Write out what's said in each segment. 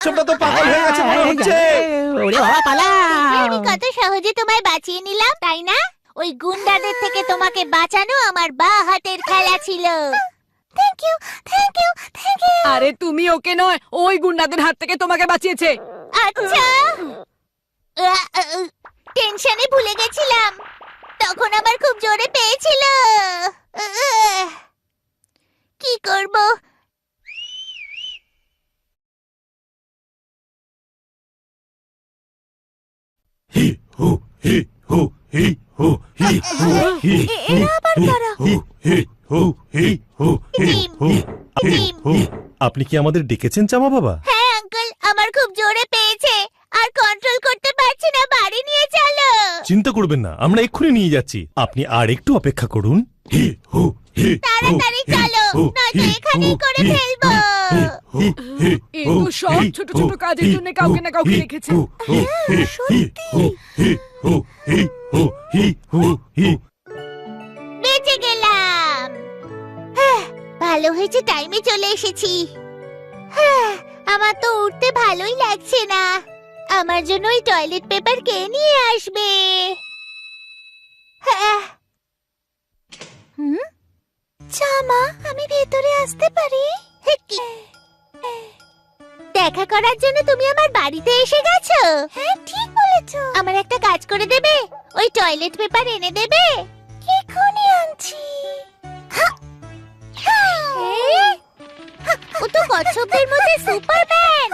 সবটা তো পাগল হয়ে গেছে মনে হচ্ছে। ওরে বাবা পালাও। আমি কত সহজে তোমায় বাঁচিয়ে নিলাম, তাই না? ওই গুন্ডাদের থেকে তোমাকে বাঁচানো আমার বা হাতের খেলা ছিল। Thank you, thank you, thank you. আরে তুমি ওকে নয়, ওই গুন্ডাদের হাত থেকে তোমাকে বাঁচিয়েছে। আচ্ছা, টেনশনে ভুলে গেছিলাম, তখন আবার খুব জোরে পেয়েছিল। কি করব? হি হু হি হু হি হু হি হু হি এরা আবার কারা? হু হি হু হি হু হি টিম, হু হি টিম। হু। আপনি কি আমাদের ডেকেছেন চামা বাবা? হ্যাঁ আঙ্কেল, আমার খুব জোরে পেয়েছে, আর কন্ট্রোল করতে পারছি না, বাড়ি নিয়ে চলো। চিন্তা করবেন না, আমরা এক্ষুনি নিয়ে যাচ্ছি। আপনি আর একটু অপেক্ষা করুন। হি হু হি তাড়াতাড়ি চলো, নয়তো এখানেই করে ফেলবো। এ তো সব ছোট ছোট কাজের জন্য কাউকে না কাউকে রেখেছে। বেঁচে গেলাম। হ্যাঁ, ভালো হয়েছে টাইমে চলে এসেছি। হ্যাঁ, আমার তো উঠতে ভালোই লাগছে না। আমার জন্য ওই টয়লেট পেপার কে নিয়ে আসবে? হ্যাঁ। জামা, আমি ভেতরে আসতে পারি? দেখা করার জন্য তুমি আমার বাড়িতে এসে গেছো? হ্যাঁ, ঠিক বলেছো। আমার একটা কাজ করে দেবে? ওই টয়লেট পেপার এনে দেবে? এখনই আনছি। ও তো কচ্ছপদের মধ্যে সুপারম্যান।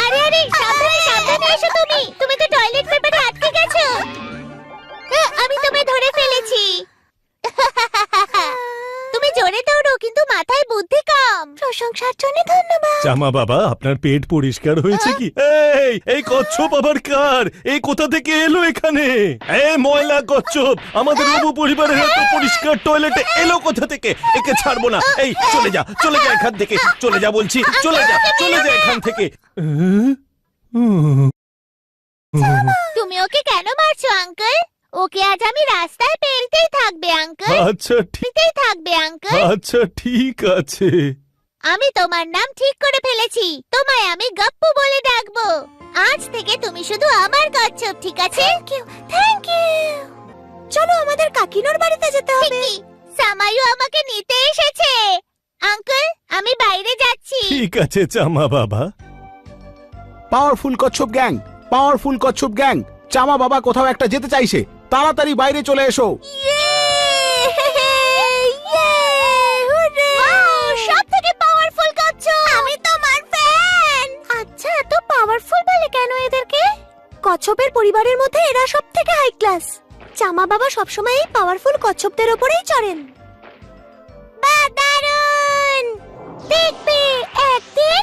আরে আরে, সাবধানে সাবধানে এসো তুমি। তুমি তো টয়লেট পেপারে আটকে গেছো। আমি তোমায় ধরে ফেলেছি। তুমি জোরে দৌড়ো, কিন্তু মাথায় বুদ্ধি কম। প্রশংসার জন্য ধন্যবাদ। চামা বাবা, আপনার পেট পরিষ্কার হয়েছে কি? এই কচ্ছপ আবার কার? এই কোথা থেকে এলো এখানে? এই ময়লা কচ্ছপ আমাদের বাবু পরিবারের এত পরিষ্কার টয়লেটে এলো কোথা থেকে? একে ছাড়বো না। এই চলে যা, চলে যা এখান থেকে, চলে যা বলছি, চলে যা, চলে যা এখান থেকে। তুমি ওকে কেন মারছো আঙ্কেল? ওকে আজ আমি রাস্তায় পেলতেই থাকবে আঙ্কেল, আচ্ছা ঠিক, পেলতেই থাকবে আঙ্কেল। আচ্ছা ঠিক আছে। আমি তোমার নাম ঠিক করে ফেলেছি, তোমায় আমি গপ্পু বলে ডাকবো। আজ থেকে তুমি শুধু আমার কচ্ছপ, ঠিক আছে? Thank you, thank you. চলো আমাদের কাকিনোর বাড়িতে যেতে হবে। সামাইও আমাকে নিতে এসেছে। আঙ্কেল, আমি বাইরে যাচ্ছি। ঠিক আছে চামা বাবা। পাওয়ারফুল কচ্ছপ গ্যাং, পাওয়ারফুল কচ্ছপ গ্যাং, চামা বাবা কোথাও একটা যেতে চাইছে, তাড়াতাড়ি বাইরে চলে এসো। সবথেকে পাওয়ারফুল কচ্ছপ। আমি তোমার ফ্যান। আচ্ছা, এত পাওয়ারফুল বলে কেন এদেরকে? কচ্ছপের পরিবারের মধ্যে এরা সবথেকে হাই ক্লাস। চামা বাবা সবসময় এই পাওয়ারফুল কচ্ছপদের উপরেই চড়েন। দারুণ! দেখবে একদিন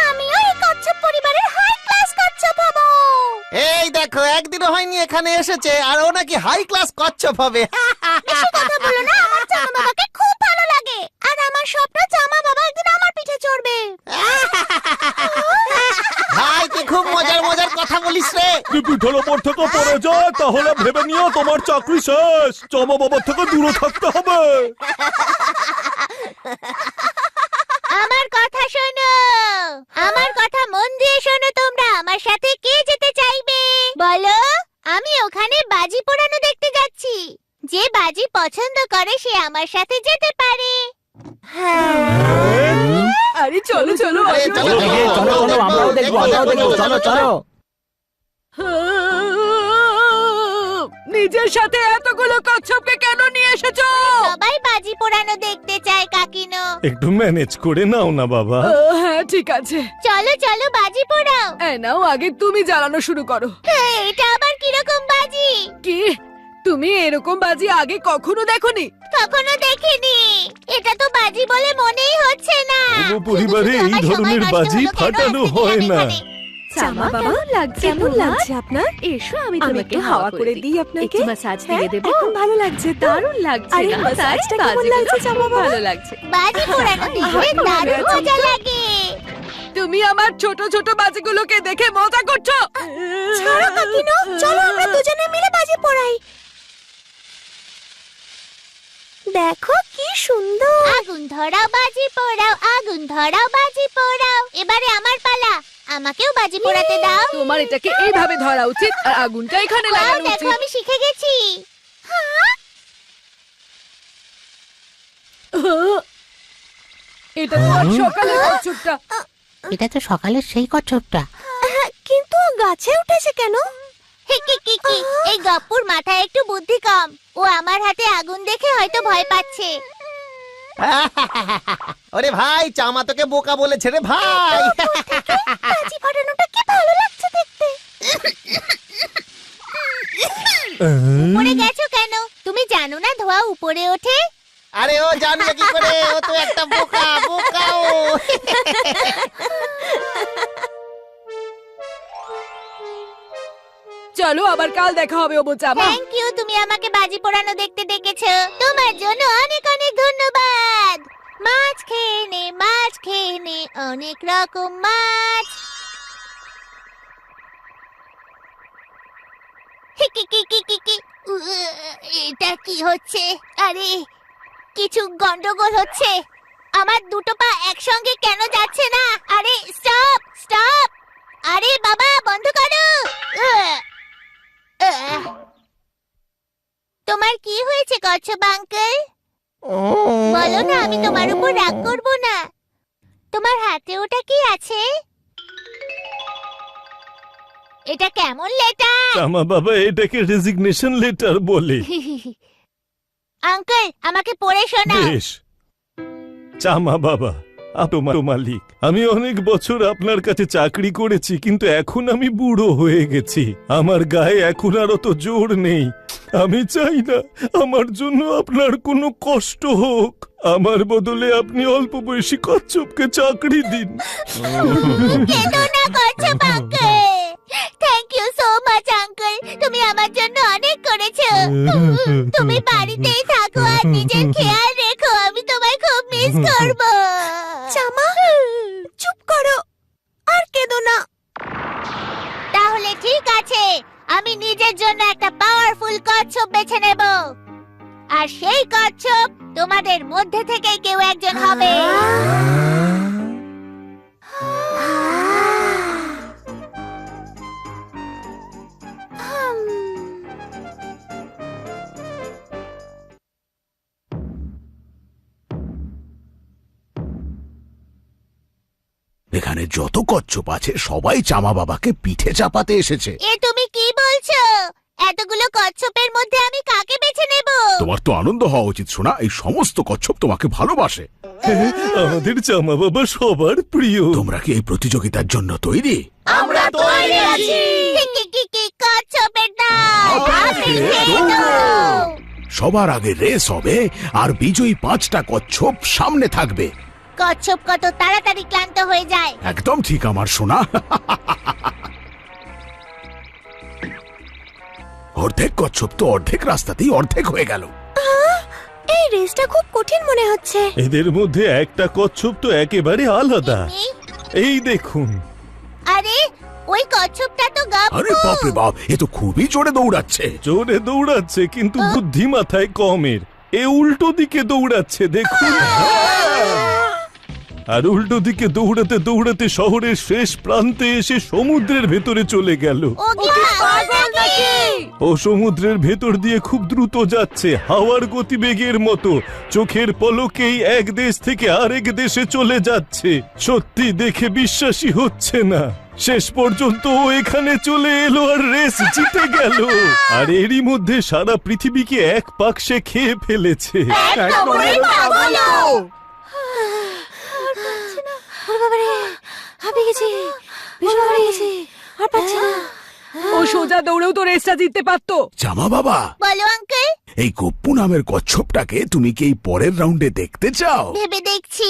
আমিও এই কচ্ছপ পরিবারের হাই ক্লাস কচ্ছপ হব। এই দেখো, একদিনও হয়নি এখানে এসেছে আর ও নাকি হাই ক্লাস কচ্ছপ হবে। বেশি কথা বলো না, আমার চামা বাবাকে খুব ভালো লাগে, আর আমার স্বপ্ন চামা বাবা একদিন আমার পিঠে চড়বে। ভাই, তুই খুব মজার মজার কথা বলিস রে। পিঠের ওপর থেকে পড়ে যায় তাহলে ভেবে নিও তোমার চাকরি শেষ। চামা বাবার থেকে দূরে থাকতে হবে। আমার কথা শোনো, আমার কথা মন দিয়ে শোনো তোমরা। আমার সাথে কে যেতে চাইবে বলো? আমি ওখানে বাজি পোড়ানো দেখতে যাচ্ছি। যে বাজি পছন্দ করে সে আমার সাথে যেতে পারে। আরে চলো চলো, আরে আসো। চলো, চলো চলো, আমরাও দেখবো, আমরাও দেখবো, চলো চলো। নিজের সাথে এতগুলো কচ্ছপকে কেন নিয়ে এসেছো? সবাই বাজি পোড়ানো দেখতে চায় কাকিনো। একটু ম্যানেজ করে নাও না বাবা। হ্যাঁ ঠিক আছে, চলো চলো বাজি পোড়াও। এই নাও, আগে তুমি জ্বালানো শুরু করো। এটা আবার কিরকম বাজি? কি, তুমি এরকম বাজি আগে কখনো দেখোনি? কখনো দেখিনি। এটা তো বাজি বলে মনেই হচ্ছে না। বাবু পরিবারে এই ধরনের বাজি ফাটানো হয় না। চামা বাবা, কেমন লাগছে আপনার? এসো, আমি তোমাকে হাওয়া করে দিই আপনাকে। একটু মাসাজ দিয়ে দেব। এখন ভালো লাগছে? দারুণ লাগছে না? মাসাজটা কেমন লাগছে চামা বাবা? ভালো লাগছে। বাজি পোড়ানো দেখে দারুণ মজা লাগে। তুমি আমার ছোট ছোট বাজিগুলোকে দেখে মজা করছো? ছাড়ো কাকিনো, চলো আমরা দুজনে মিলে বাজি পোড়াই। দেখো কি সুন্দর। আগুন ধরাও বাজি পোড়াও, আগুন ধরাও বাজি পোড়াও। এবারে আমার পালা, আমাকেও বাজি পোড়াতে দাও। তোমার এটাকে এইভাবে ধরা উচিত আর আগুনটা এখানে ওয়াও, লাগানো দেখো উচিত। আমি শিখে গেছি। এটা তো আজ সকালের কচ্ছপটা। এটা তো সকালের সেই কচ্ছপটা। কিন্তু গাছে উঠেছে কেন? এই গপ্পুর মাথায় একটু বুদ্ধি কম। ও আমার হাতে আগুন দেখে হয়তো ভয় পাচ্ছে। ওরে ভাই, চামা তোকে বোকা বলেছে রে ভাই। বাজি ফাটানোটা কি ভালো লাগছে দেখতে। উপরে গেছো কেন? তুমি জানো না ধোঁয়া উপরে ওঠে? আরে ও জানবে কি করে, ও তো একটা বোকা বোকা ও। চলো আবার কাল দেখা হবে ও বোচামা। থ্যাংক ইউ, তুমি আমাকে বাজি পোড়ানো দেখতে ডেকেছো। তোমার জন্য অনেক অনেক ধন্যবাদ। মাছ খেয়ে নে অনেক রকম মাছ। এটা কি হচ্ছে? আরে কিছু গন্ডগোল হচ্ছে। আমার দুটো পা একসঙ্গে কেন যাচ্ছে না? আরে স্টপ স্টপ! আরে বাবা বন্ধ করো। তোমার কি হয়েছে কচ্ছপ আঙ্কেল? বলো না, আমি তোমার উপর রাগ করব না। তোমার হাতে ওটা কি আছে? এটা কেমন লেটার? চামা বাবা এটাকে রেজিগনেশন লেটার বলে। আঙ্কেল আমাকে পড়ে শোনাও। বেশ, চামা বাবা, তোমার মালিক। আমি অনেক বছর আপনার কাছে চাকরি করেছি, কিন্তু এখন আমি বুড়ো হয়ে গেছি। আমার গায়ে এখন আর অত জোর নেই। আমি চাই না আমার জন্য আপনার কোনো কষ্ট হোক। আমার বদলে আপনি অল্প বয়সী কচ্ছপকে চাকরি দিন। কেঁদো না কচ্ছপ uncle. Thank you so much uncle, তুমি আমার জন্য অনেক করেছো। তুমি বাড়িতেই থাকো আর নিজের খেয়াল রেখো। আমি তোমায় খুব মিস করব। চামা চুপ করো, আর কেঁদো না। তাহলে ঠিক আছে, আমি নিজের জন্য একটা পাওয়ারফুল কচ্ছপ বেছে নেব। আর সেই কচ্ছপ তোমাদের মধ্যে থেকে কেউ একজন হবে। এখানে যত কচ্ছপ আছে সবাই চামা বাবাকে পিঠে চাপাতে এসেছে। এ তুমি কি বলছো? এতগুলো কচ্ছপের মধ্যে আমি কাকে বেছে নেব? তোমার তো আনন্দ হওয়া উচিত শোনা, এই সমস্ত কচ্ছপ তোমাকে ভালোবাসে। আমাদের চামা বাবা সবার প্রিয়। তোমরা কি এই প্রতিযোগিতার জন্য তৈরি? আমরা তৈরি আছি। কি কচ্ছপের দল, আমি ছেড়ে দেবো। সবার আগে রেস হবে আর বিজয়ী 5টা কচ্ছপ সামনে থাকবে। কচ্ছপ কত তাড়াতাড়ি ক্লান্ত হয়ে যায়। একদম ঠিক আমার সোনা। অর্ধেক কচ্ছপ তো অর্ধেক রাস্তাতেই অর্ধেক হয়ে গেল। এই রেসটা খুব কঠিন মনে হচ্ছে। এদের মধ্যে একটা কচ্ছপ তো একেবারে আলাদা। এই দেখুন। আরে ওই কচ্ছপটা তো আরে গপ্পু। বাপরে বাপ, এ তো খুবই জোরে দৌড়াচ্ছে। জোরে দৌড়াচ্ছে কিন্তু বুদ্ধি মাথায় কমের। এ উল্টো দিকে দৌড়াচ্ছে দেখুন। আর উল্টো দিকে দৌড়াতে দৌড়াতে শহরের শেষ প্রান্তে এসে সমুদ্রের ভেতরে চলে গেল। ও কি পাগল নাকি? ও সমুদ্রের ভেতর দিয়ে খুব দ্রুত যাচ্ছে, হাওয়ার গতিবেগের মতো। চোখের পলকেই এক দেশ থেকে আরেক দেশে চলে যাচ্ছে। সত্যি দেখে বিশ্বাসই হচ্ছে না। শেষ পর্যন্ত ও এখানে চলে এলো আর রেস জিতে গেল। আর এরই মধ্যে সারা পৃথিবীকে এক পাক সে খেয়ে ফেলেছে। একেবারে পাগল। ওরে বাবারে, হাঁপিয়ে গেছি, ভীষণ হাঁপিয়ে গেছি, আর পাচ্ছি না। ও সোজা দৌড়েও তো রেসটা জিততে পারতো। জামা বাবা, বলো আঙ্কেল। এই গপ্পু নামের কচ্ছপটাকে তুমি কি এই পরের রাউন্ডে দেখতে চাও? ভেবে দেখছি।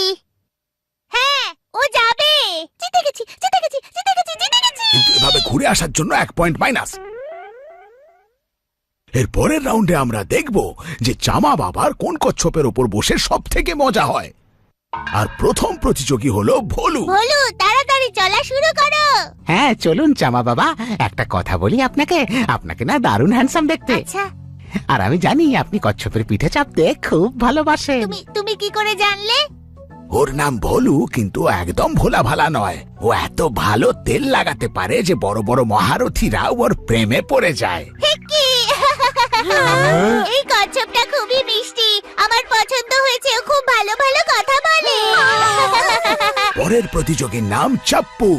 হ্যাঁ, ও যাবে। জিতে গেছি, জিতে গেছি, জিতে গেছি, জিতে গেছি। কিন্তু এভাবে ঘুরে আসার জন্য 1 পয়েন্ট মাইনাস। এর পরের রাউন্ডে আমরা দেখব যে চামা বাবার কোন কচ্ছপের ওপর বসে সব থেকে মজা হয়। আর প্রথম প্রতিযোগী হলো ভোলু। ভোলু, তাড়াতাড়ি চলা শুরু করো। হ্যাঁ চলুন চামা বাবা, একটা কথা বলি আপনাকে, আপনাকে না দারুণ হ্যান্ডসাম দেখতে। আচ্ছা। আর আমি জানি আপনি কচ্ছপের পিঠে চাপতে খুব ভালোবাসেন। তুমি কি করে জানলে? ওর নাম ভোলু, কিন্তু একদম ভোলা ভালা নয়। ও এত ভালো তেল লাগাতে পারে যে বড় বড় মহারথীরা ওর প্রেমে পড়ে যায়। কি? এই কচ্ছপটা খুবই মিষ্টি, আমার পছন্দ হয়েছে। ও খুব ভালো ভালো কথা বলে। পরের প্রতিযোগীর নাম চাপ্পু।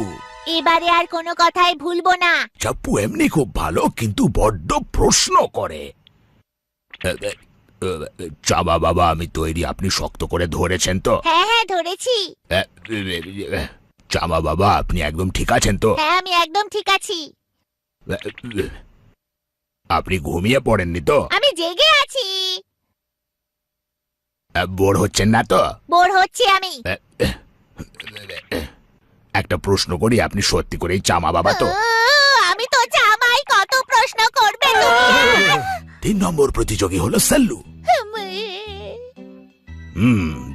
এবারে আর কোনো কথাই ভুলবো না। চাপ্পু এমনি খুব ভালো, কিন্তু বড্ড প্রশ্ন করে। চামা বাবা, আমি তৈরি। আপনি শক্ত করে ধরেছেন তো? হ্যাঁ হ্যাঁ ধরেছি। চামা বাবা, আপনি একদম ঠিক আছেন তো? হ্যাঁ আমি একদম ঠিক আছি। আপনি ঘুমিয়ে পড়েননি তো? আমি জেগে আছি। বোর হচ্ছেন না তো? বোর হচ্ছি আমি। একটা প্রশ্ন করি, আপনি সত্যি করেই চামা বাবা তো? আমি তো জামাই, কত প্রশ্ন করবে তুমি? 3 নম্বর প্রতিযোগী হলো সাল্লু।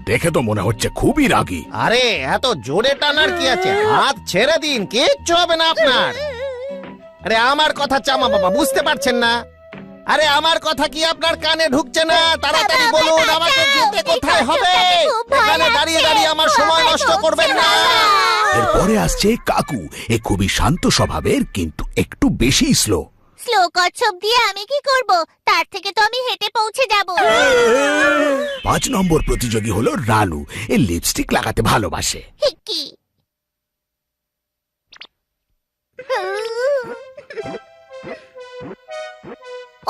দেখে তো মনে হচ্ছে খুবই রাগী। আরে এত জোরে টানার কি আছে? হাত ছেড়ে দিন, কিচ্ছু হবে না আপনার। আরে আমার কথা চামা বাবা বুঝতে পারছেন না? আরে আমার কথা কি আপনার কানে ঢুকছে না? তাড়াতাড়ি বলুন, আমাকে যেতে কোথায় হবে? এখানে দাঁড়িয়ে দাঁড়িয়ে আমার সময় নষ্ট করবেন না। এরপরে আসছে কাকু। এ খুবই শান্ত স্বভাবের, কিন্তু একটু বেশি স্লো। স্লো কচ্ছপ দিয়ে আমি কি করব? তার থেকে তো আমি হেঁটে পৌঁছে যাব। 5 নম্বর প্রতিযোগী হলো রানু। এ লিপস্টিক লাগাতে ভালোবাসে। কি?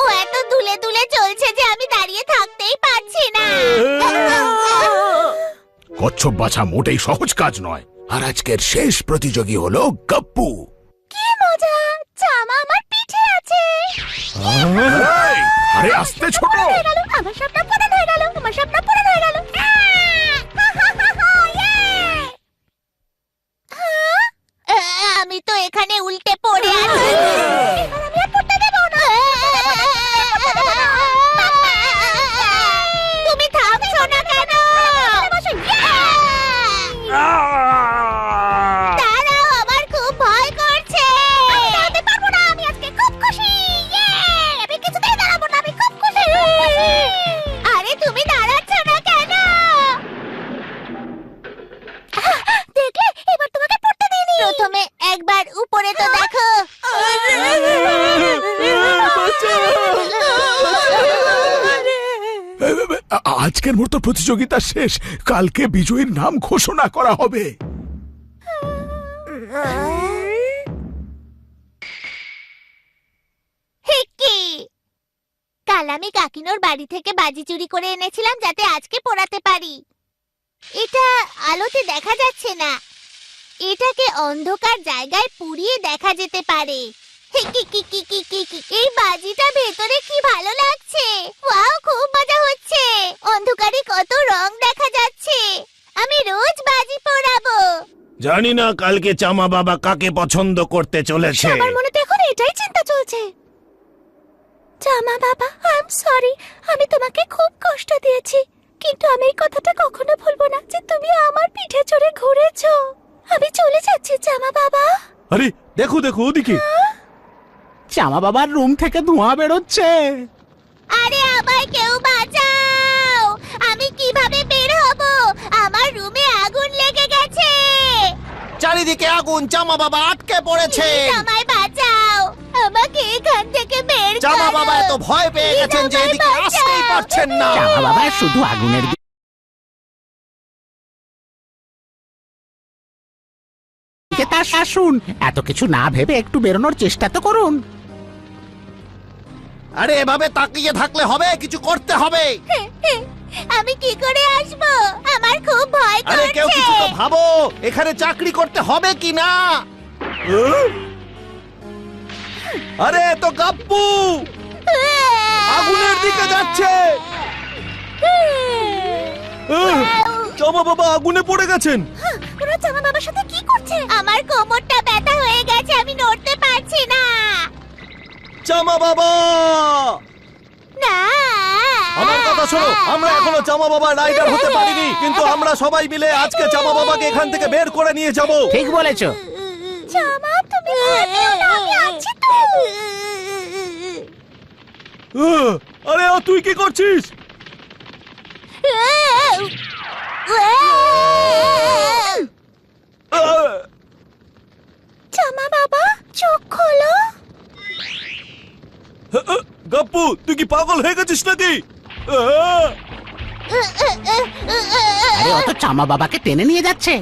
ও এত দুলে দুলে চলছে যে আমি দাঁড়িয়ে থাকতেই পারছি না। কচ্ছপ বাছা মোটেই সহজ কাজ নয়। আর আজকের শেষ প্রতিযোগী হলো গপ্পু। কি মজা! জামা আমার পিঠে আছে। আরে আস্তে ছোট। আমার স্বপ্ন পূরণ হয়ে গেল। আমার স্বপ্ন পূরণ হয়ে গেল। আমি তো এখানে উল্টে পড়ে আছি। এবার আমি আর পড়তে দেব না। তুমি থামছো না কেন? দাঁড়াও, আমার খুব ভয় করছে। আমি দাঁড়াতে পারবো না। আমি আজকে খুব খুশি। আমি কিছুতেই দাঁড়াবো না। আমি খুব খুশি। আরে তুমি দাঁড়াচ্ছ না কেন? দেখলে, এবার তোমাকে পড়তে দিইনি। প্রথমে একবার উপরে তো দেখো। আজকের মতো প্রতিযোগিতা শেষ। কালকে বিজয়ীর নাম ঘোষণা করা হবে। হিক্কি! কাল আমি কাকিনোর বাড়ি থেকে বাজি চুরি করে এনেছিলাম যাতে আজকে পোড়াতে পারি। এটা আলোতে দেখা যাচ্ছে না। এটাকে অন্ধকার জায়গায় পুড়িয়ে দেখা যেতে পারে। এই বাজিটা ভেতরে কি ভালো লাগছে! ওয়াও, খুব মজা হচ্ছে। অন্ধকারে কত রং দেখা যাচ্ছে। আমি রোজ বাজি পোড়াবো। জানি না কালকে চামা বাবা কাকে পছন্দ করতে চলেছে। আমার মনে তো এখন এটাই চিন্তা চলছে। জামা বাবা, আই এম সরি। আমি তোমাকে খুব কষ্ট দিয়েছি, কিন্তু আমি এই কথাটা কখনো ভুলবো না যে তুমি আমার পিঠে চড়ে ঘুরেছো। আমি চলে যাচ্ছি জামা বাবা। আরে দেখো দেখো ওদিকে। চামা বাবার রুম থেকে ধোঁয়া বেরোচ্ছে। আরে আমায় কেউ বাঁচাও! আমি কিভাবে বের হব? আমার রুমে আগুন লেগে গেছে। চারিদিকে আগুন, চামা বাবা আটকে পড়েছে। প্লিজ আমায় বাঁচাও। আমাকে এখান থেকে বের করো। চামা বাবা এত ভয় পেয়ে গেছেন যে এদিকে আসতেই পারছেন না। চামা বাবা শুধু আগুনের আসুন। এত কিছু না ভেবে একটু বেরোনোর চেষ্টা তো করুন। আরে এভাবে তাকিয়ে থাকলে হবে, কিছু করতে হবে। আমি কি করে আসবো? আমার খুব ভয় আরে কেউ কিছু তো করছে। ভাবো, এখানে চাকরি করতে হবে কি না? আরে তো গাপ্পু আগুনের দিকে যাচ্ছে। চামা বাবা আগুনে পড়ে গেছেন। ওরা জামা বাবার সাথে কি করছে? আমার কোমরটা ব্যথা হয়ে গেছে, আমি নড়তে পারছি না। চামা বাবা, না, আমার কথা শোনো। আমরা এখনো চামা বাবা রাইডার হতে পারিনি, কিন্তু আমরা সবাই মিলে আজকে চামা বাবাকে এখান থেকে বের করে নিয়ে যাব। ঠিক বলেছো। জামা, তুমি ভয় পেও না, আমি আছি তো। আরে তুই কি করছিস? আহ! জামা বাবা চোখ খোলো। গাপ্পু তুই কি পাগল হয়ে গেছিস নাকি? আহ! আরে ও তো চামা বাবাকে টেনে নিয়ে যাচ্ছে।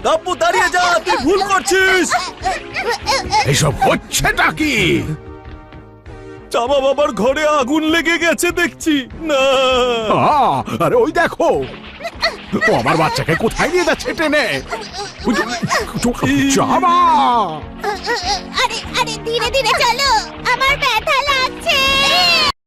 গাপ্পু দাঁড়িয়ে যা, তুই ভুল করছিস। এসব হচ্ছেটা কি? চামা বাবার ঘরে আগুন লেগে গেছে দেখছি। না আরে ওই দেখো, ও আমার বাচ্চাকে কোথায় নিয়ে যাচ্ছে টেনে? জামা! আরে আরে ধীরে ধীরে চলো, আমার ব্যথা লাগছে।